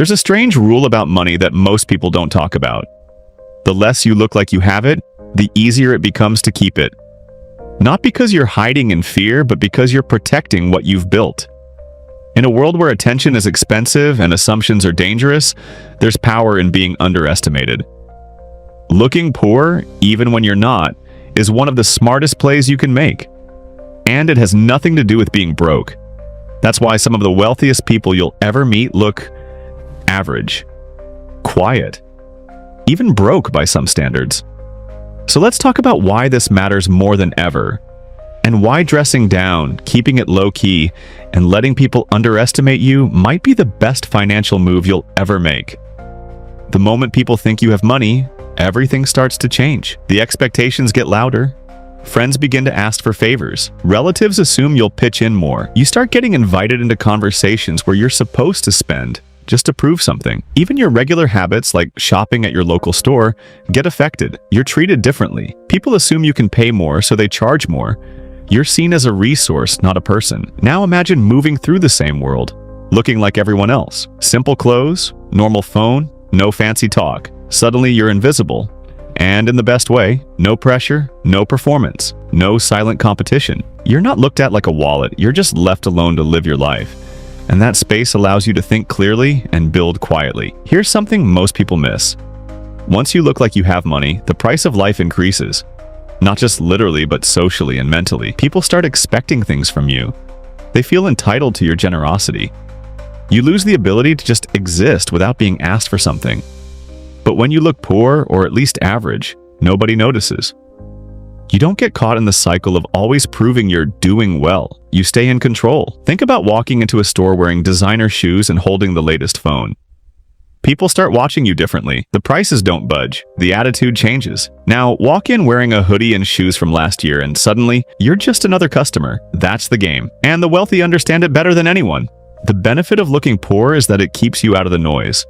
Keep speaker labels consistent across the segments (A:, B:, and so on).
A: There's a strange rule about money that most people don't talk about. The less you look like you have it, the easier it becomes to keep it. Not because you're hiding in fear, but because you're protecting what you've built. In a world where attention is expensive and assumptions are dangerous, there's power in being underestimated. Looking poor, even when you're not, is one of the smartest plays you can make. And it has nothing to do with being broke. That's why some of the wealthiest people you'll ever meet look average, quiet, even broke by some standards. So let's talk about why this matters more than ever, and why dressing down, keeping it low-key, and letting people underestimate you might be the best financial move you'll ever make. The moment people think you have money, everything starts to change. The expectations get louder. Friends begin to ask for favors. Relatives assume you'll pitch in more. You start getting invited into conversations where you're supposed to spend just to prove something. Even your regular habits, like shopping at your local store, get affected. You're treated differently. People assume you can pay more, so they charge more. You're seen as a resource, not a person. Now imagine moving through the same world, looking like everyone else. Simple clothes, normal phone, no fancy talk. Suddenly you're invisible. And in the best way, no pressure, no performance, no silent competition. You're not looked at like a wallet, you're just left alone to live your life. And that space allows you to think clearly and build quietly. Here's something most people miss. Once you look like you have money, the price of life increases. Not just literally, but socially and mentally. People start expecting things from you. They feel entitled to your generosity. You lose the ability to just exist without being asked for something. But when you look poor, or at least average, nobody notices. You don't get caught in the cycle of always proving you're doing well. You stay in control. Think about walking into a store wearing designer shoes and holding the latest phone. People start watching you differently. The prices don't budge. The attitude changes. Now, walk in wearing a hoodie and shoes from last year, and suddenly, you're just another customer. That's the game. And the wealthy understand it better than anyone. The benefit of looking poor is that it keeps you out of the noise.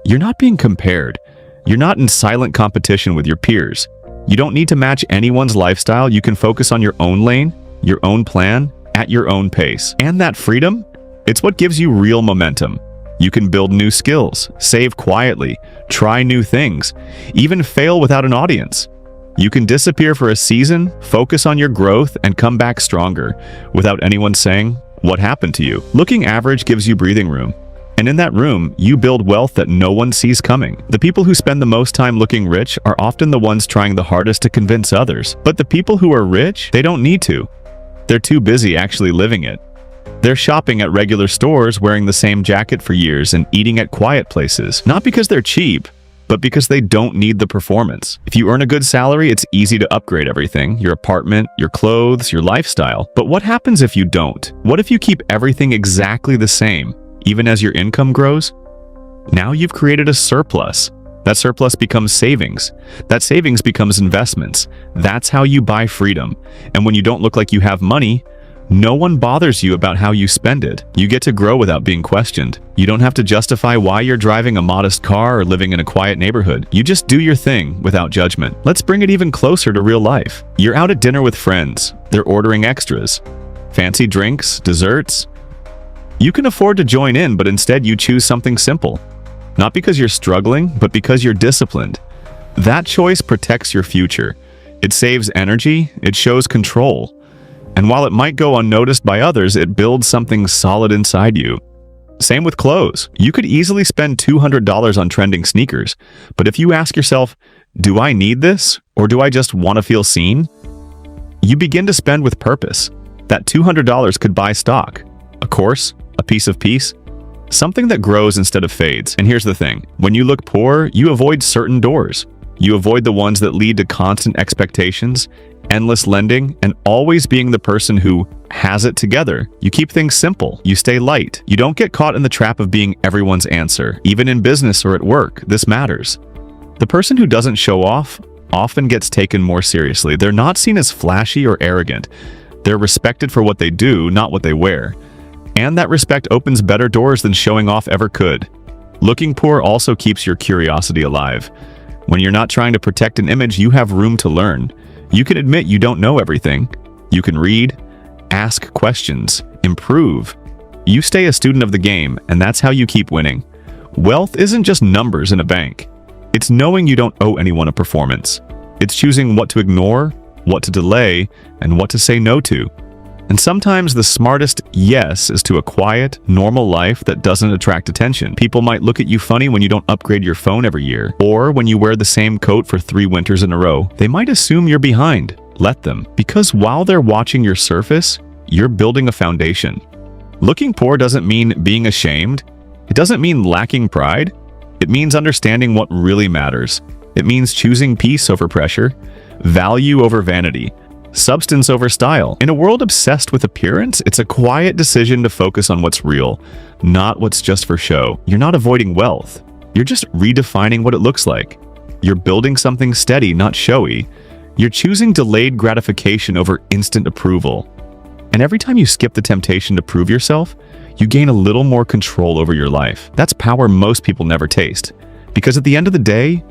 A: You're not being compared. You're not in silent competition with your peers. You don't need to match anyone's lifestyle. You can focus on your own lane, your own plan, at your own pace. And that freedom, it's what gives you real momentum. You can build new skills, save quietly, try new things, even fail without an audience. You can disappear for a season, focus on your growth, and come back stronger without anyone saying, "What happened to you?" Looking average gives you breathing room. And in that room, you build wealth that no one sees coming. The people who spend the most time looking rich are often the ones trying the hardest to convince others. But the people who are rich, they don't need to. They're too busy actually living it. They're shopping at regular stores, wearing the same jacket for years, and eating at quiet places. Not because they're cheap, but because they don't need the performance. If you earn a good salary, it's easy to upgrade everything: your apartment, your clothes, your lifestyle. But what happens if you don't? What if you keep everything exactly the same, even as your income grows? Now you've created a surplus. That surplus becomes savings. That savings becomes investments. That's how you buy freedom. And when you don't look like you have money, no one bothers you about how you spend it. You get to grow without being questioned. You don't have to justify why you're driving a modest car or living in a quiet neighborhood. You just do your thing without judgment. Let's bring it even closer to real life. You're out at dinner with friends. They're ordering extras. Fancy drinks, desserts. You can afford to join in, but instead you choose something simple. Not because you're struggling, but because you're disciplined. That choice protects your future. It saves energy, it shows control. And while it might go unnoticed by others, it builds something solid inside you. Same with clothes. You could easily spend $200 on trending sneakers, but if you ask yourself, do I need this, or do I just want to feel seen? You begin to spend with purpose. That $200 could buy stock, a course, a piece of peace, something that grows instead of fades. And here's the thing, when you look poor, you avoid certain doors. You avoid the ones that lead to constant expectations, endless lending, and always being the person who has it together. You keep things simple. You stay light. You don't get caught in the trap of being everyone's answer. Even in business or at work, this matters. The person who doesn't show off often gets taken more seriously. They're not seen as flashy or arrogant. They're respected for what they do, not what they wear. And that respect opens better doors than showing off ever could. Looking poor also keeps your curiosity alive. When you're not trying to protect an image, you have room to learn. You can admit you don't know everything. You can read, ask questions, improve. You stay a student of the game, and that's how you keep winning. Wealth isn't just numbers in a bank. It's knowing you don't owe anyone a performance. It's choosing what to ignore, what to delay, and what to say no to. And sometimes the smartest yes is to a quiet, normal life that doesn't attract attention. People might look at you funny when you don't upgrade your phone every year, or when you wear the same coat for 3 winters in a row. They might assume you're behind. Let them. Because while they're watching your surface, you're building a foundation. Looking poor doesn't mean being ashamed. It doesn't mean lacking pride. It means understanding what really matters. It means choosing peace over pressure, value over vanity, substance over style. In a world obsessed with appearance, it's a quiet decision to focus on what's real, not what's just for show. You're not avoiding wealth. You're just redefining what it looks like. You're building something steady, not showy. You're choosing delayed gratification over instant approval. And every time you skip the temptation to prove yourself, you gain a little more control over your life. That's power most people never taste. Because at the end of the day,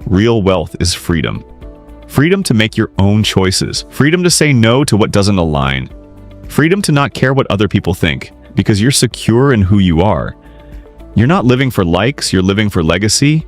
A: real wealth is freedom. Freedom to make your own choices. Freedom to say no to what doesn't align. Freedom to not care what other people think, because you're secure in who you are. You're not living for likes, you're living for legacy.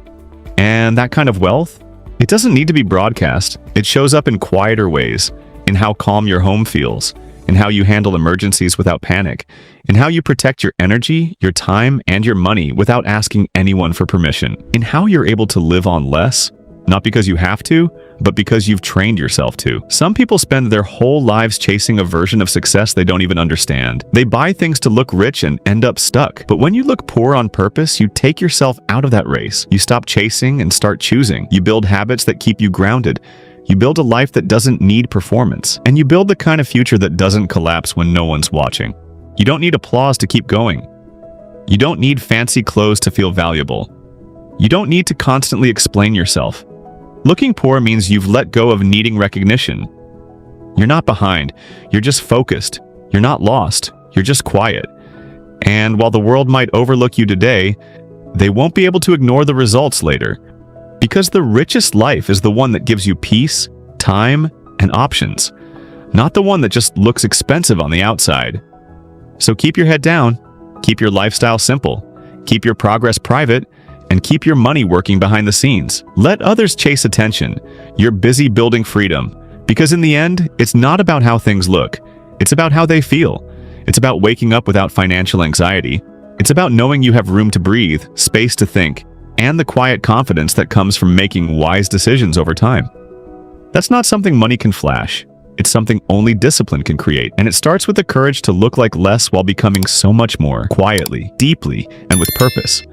A: And that kind of wealth, it doesn't need to be broadcast. It shows up in quieter ways, in how calm your home feels, in how you handle emergencies without panic, in how you protect your energy, your time, and your money without asking anyone for permission, in how you're able to live on less, not because you have to, but because you've trained yourself to. Some people spend their whole lives chasing a version of success they don't even understand. They buy things to look rich and end up stuck. But when you look poor on purpose, you take yourself out of that race. You stop chasing and start choosing. You build habits that keep you grounded. You build a life that doesn't need performance. And you build the kind of future that doesn't collapse when no one's watching. You don't need applause to keep going. You don't need fancy clothes to feel valuable. You don't need to constantly explain yourself. Looking poor means you've let go of needing recognition. You're not behind. You're just focused. You're not lost. You're just quiet. And while the world might overlook you today, they won't be able to ignore the results later. Because the richest life is the one that gives you peace, time, and options, not the one that just looks expensive on the outside. So keep your head down, keep your lifestyle simple, keep your progress private, and keep your money working behind the scenes. Let others chase attention. You're busy building freedom. Because in the end, it's not about how things look. It's about how they feel. It's about waking up without financial anxiety. It's about knowing you have room to breathe, space to think, and the quiet confidence that comes from making wise decisions over time. That's not something money can flash. It's something only discipline can create. And it starts with the courage to look like less while becoming so much more, quietly, deeply, and with purpose.